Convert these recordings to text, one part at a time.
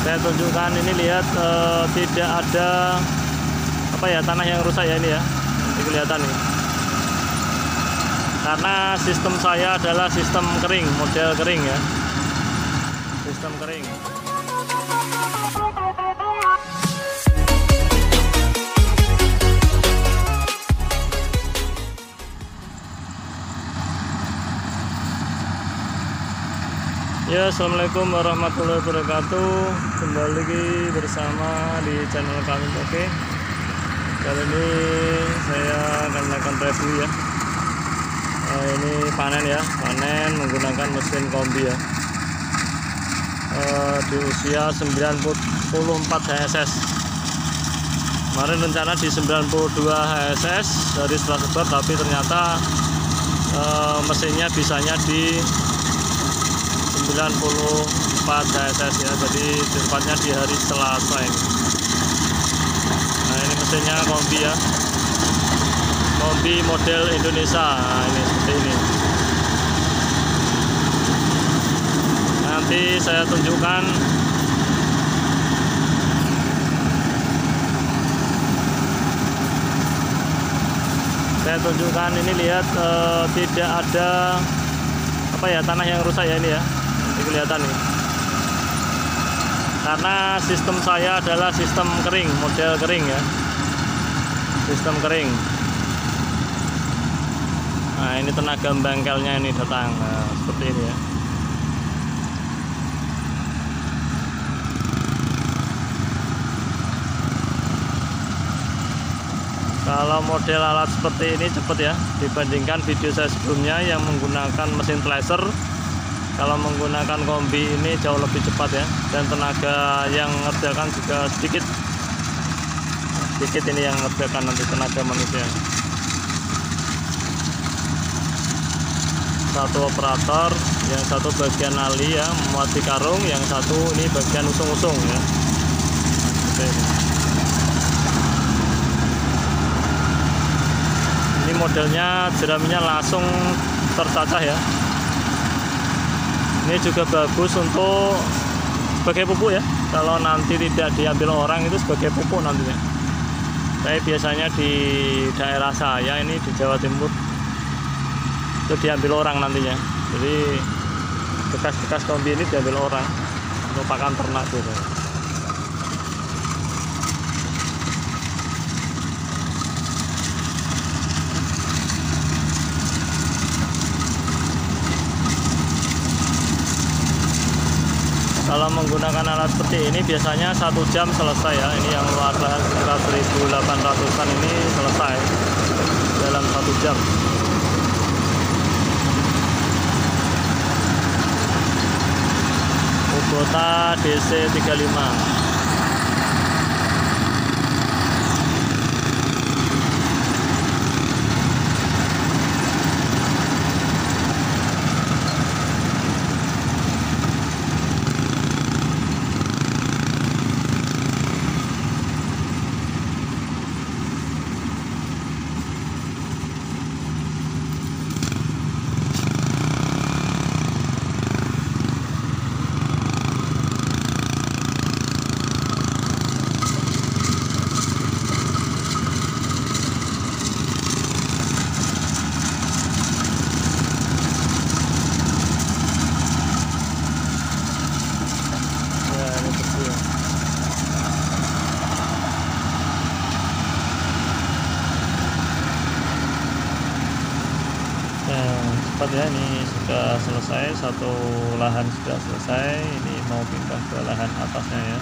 Saya tunjukkan ini, lihat tidak ada tanah yang rusak ya, ini ya, ini kelihatan nih. Karena sistem saya adalah sistem kering, model kering ya, sistem kering. Ya, assalamualaikum warahmatullahi wabarakatuh. Kembali lagi bersama di channel kami. Oke, kali ini saya akan melakukan review ya. Ini panen ya, panen menggunakan mesin kombi ya. Di usia 94 HSS. Kemarin rencana di 92 HSS dari setelah tapi ternyata mesinnya bisanya di 94 HSS ya, jadi tepatnya di hari Selasa ini. Nah, ini mesinnya kombi ya, kombi model Indonesia. Nah, ini seperti ini. Nanti saya tunjukkan ini, lihat tidak ada tanah yang rusak ya, ini ya, ini kelihatan nih. Karena sistem saya adalah sistem kering, model kering ya, sistem kering. Nah, ini tenaga bengkelnya ini datang, nah, seperti ini ya. Kalau model alat seperti ini cepat ya, dibandingkan video saya sebelumnya yang menggunakan mesin thresher. Kalau menggunakan kombi ini jauh lebih cepat ya, dan tenaga yang ngerjakan juga sedikit ini yang ngerjakan nanti tenaga manusia. Satu operator, yang satu bagian ali ya, memuat di karung, yang satu ini bagian usung-usung ya. Seperti ini. Ini modelnya jeraminya langsung tercacah ya. Ini juga bagus untuk sebagai pupuk ya. Kalau nanti tidak diambil orang itu sebagai pupuk nantinya. Saya biasanya di daerah saya ini di Jawa Timur itu diambil orang nantinya. Jadi bekas-bekas kombi ini diambil orang untuk pakan ternak gitu. Kalau menggunakan alat seperti ini biasanya 1 jam selesai ya. Ini yang luar sekitar 1800-an ini selesai dalam 1 jam. Kubota DC 35. Cepat ya, ini sudah selesai, satu lahan sudah selesai. Ini mau pindah ke lahan atasnya ya,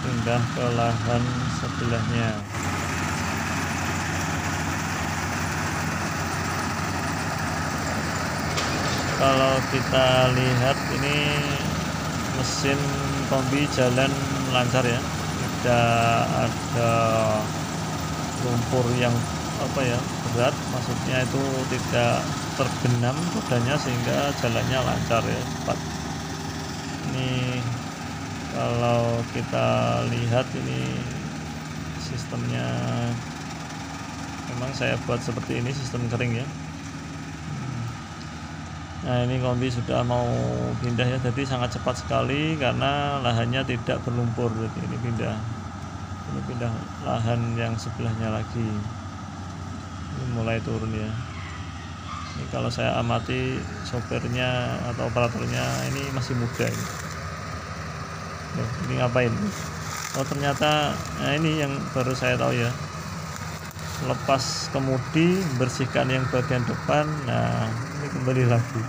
pindah ke lahan sebelahnya. Kalau kita lihat ini mesin kombi jalan lancar ya, tidak ada lumpur yang berat, maksudnya itu tidak tergenam rodanya sehingga jalannya lancar ya, cepat. Ini kalau kita lihat ini sistemnya memang saya buat seperti ini, sistem kering ya. Nah, ini kombi sudah mau pindah ya, jadi sangat cepat sekali karena lahannya tidak berlumpur. Jadi ini pindah lahan yang sebelahnya lagi. Ini mulai turun ya. Ini kalau saya amati sopirnya atau operatornya ini masih muda ini. Loh, ini ngapain? Oh ternyata, nah ini yang baru saya tahu ya. Lepas kemudi, bersihkan yang bagian depan. Nah ini kembali lagi,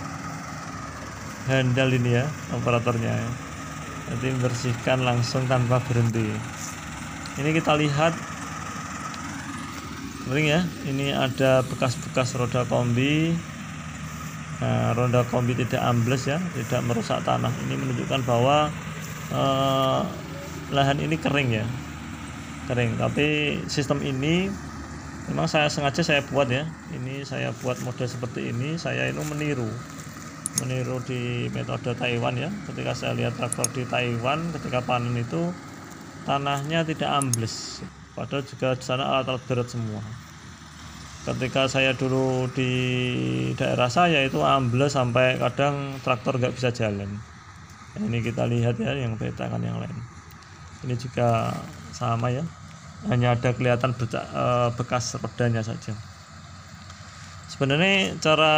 handal ini ya operatornya, nanti bersihkan langsung tanpa berhenti. Ini kita lihat ring ya, ini ada bekas-bekas roda kombi. Nah, roda kombi tidak ambles ya, tidak merusak tanah. Ini menunjukkan bahwa lahan ini kering ya, kering. Tapi sistem ini memang sengaja saya buat ya. Ini saya buat model seperti ini. Saya ini meniru di metode Taiwan ya. Ketika saya lihat traktor di Taiwan ketika panen itu tanahnya tidak ambles, padahal juga di sana alat-alat berat semua. Ketika saya dulu di daerah saya itu ambles sampai kadang traktor nggak bisa jalan. Ini kita lihat ya yang petakan yang lain. Ini juga sama ya, hanya ada kelihatan bekas rodanya saja. Sebenarnya cara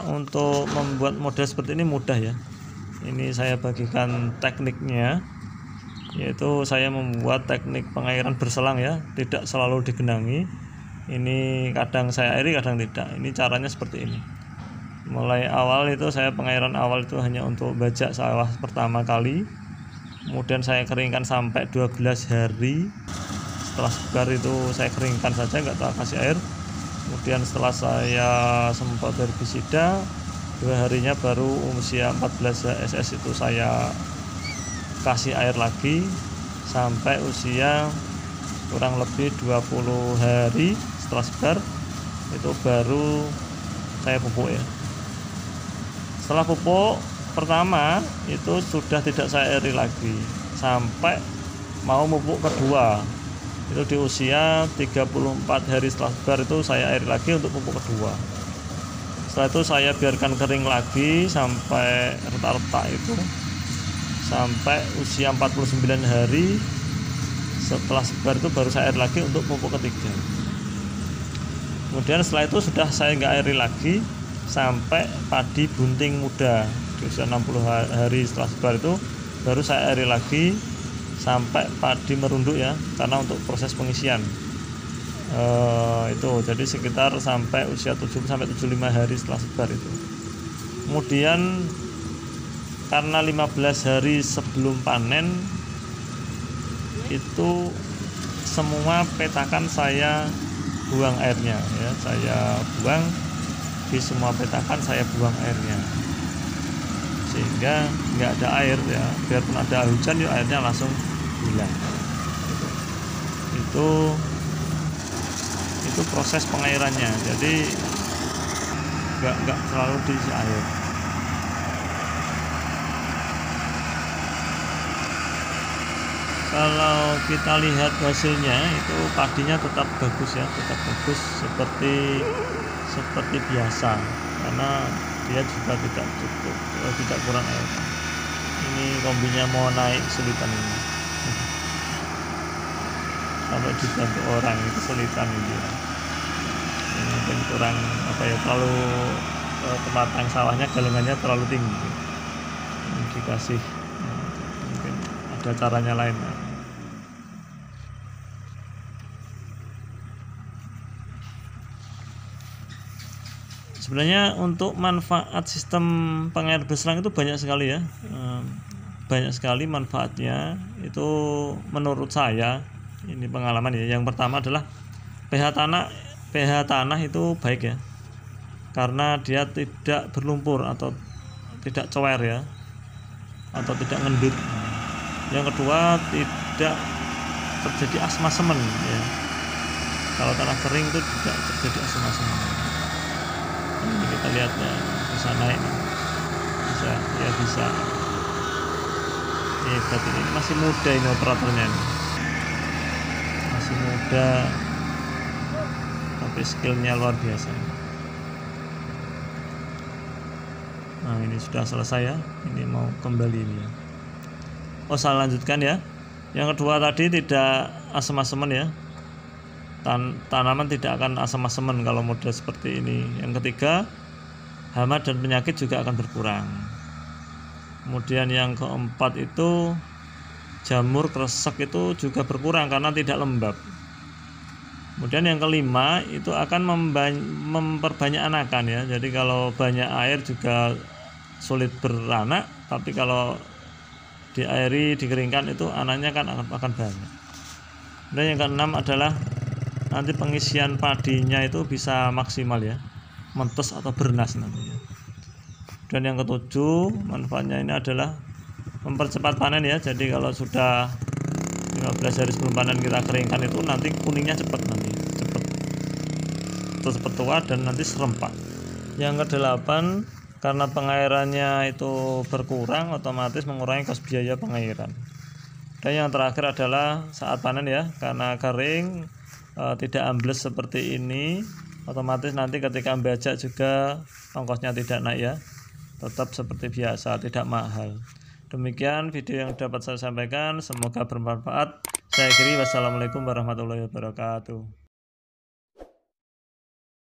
untuk membuat model seperti ini mudah ya. Ini saya bagikan tekniknya, yaitu saya membuat teknik pengairan berselang ya, tidak selalu digenangi. Ini kadang saya airi, kadang tidak. Ini caranya seperti ini. Mulai awal itu saya pengairan awal itu hanya untuk bajak sawah pertama kali. Kemudian saya keringkan sampai 12 hari. Setelah segar itu saya keringkan saja, nggak tak kasih air. Kemudian setelah saya semprot herbisida, 2 harinya baru usia 14 SS itu saya kasih air lagi sampai usia kurang lebih 20 hari. Setelah segar itu baru saya pupuk ya. Setelah pupuk pertama itu sudah tidak saya airi lagi sampai mau pupuk kedua. Itu di usia 34 hari setelah sebar itu saya air lagi untuk pupuk kedua. Setelah itu saya biarkan kering lagi sampai retak-retak itu sampai usia 49 hari. Setelah sebar itu baru saya air lagi untuk pupuk ketiga. Kemudian setelah itu sudah saya nggak airi lagi sampai padi bunting muda di usia 60 hari setelah sebar itu baru saya airi lagi sampai padi merunduk ya, karena untuk proses pengisian itu jadi sekitar sampai usia 70 sampai 75 hari setelah sebar itu. Kemudian karena 15 hari sebelum panen itu semua petakan saya buang airnya ya, saya buang di semua petakan, saya buang airnya sehingga nggak ada air ya, biarpun ada hujan yuk airnya langsung hilang. Itu proses pengairannya, jadi nggak selalu diisi air. Kalau kita lihat hasilnya itu padinya tetap bagus ya, tetap bagus seperti biasa, karena dia juga tidak cukup, tidak kurang air. Ini kombinya mau naik kesulitan ini, sampai dibantu orang itu kesulitan ini. Ini mungkin kurang terlalu pematang sawahnya, galungannya terlalu tinggi. Ini dikasih mungkin ada caranya lain. Sebenarnya untuk manfaat sistem pengair berselang itu banyak sekali ya, banyak sekali manfaatnya. Itu menurut saya, ini pengalaman ya. Yang pertama adalah pH tanah itu baik ya, karena dia tidak berlumpur atau tidak cower ya, atau tidak ngendut. Yang kedua, tidak terjadi asma semen ya. Kalau tanah kering itu tidak terjadi asma semen. Ini kita lihat ya, bisa naik, bisa. Berarti ini masih muda ini operatornya ini. Masih muda tapi skillnya luar biasa. Nah, ini sudah selesai ya. Ini mau kembali ini ya. Oh, saya lanjutkan ya. Yang kedua tadi tidak asem-aseman ya. Tanaman tidak akan asem-aseman kalau model seperti ini. Yang ketiga, hama dan penyakit juga akan berkurang. Kemudian yang keempat itu jamur kresek itu juga berkurang karena tidak lembab. Kemudian yang kelima itu akan memperbanyak anakan ya. Jadi kalau banyak air juga sulit beranak, tapi kalau diairi, dikeringkan itu anaknya kan akan banyak. Dan yang keenam adalah nanti pengisian padinya itu bisa maksimal ya, mentes atau bernas nantinya. Dan yang ketujuh, manfaatnya ini adalah mempercepat panen ya. Jadi kalau sudah 15 hari sebelum panen kita keringkan itu nanti kuningnya cepat, nanti cepat tua dan nanti serempak. Yang kedelapan, karena pengairannya itu berkurang, otomatis mengurangi kos biaya pengairan. Dan yang terakhir adalah saat panen ya, karena kering tidak ambles seperti ini, otomatis nanti ketika membajak juga ongkosnya tidak naik ya, tetap seperti biasa, tidak mahal. Demikian video yang dapat saya sampaikan, semoga bermanfaat. Saya akhiri, wassalamualaikum warahmatullahi wabarakatuh.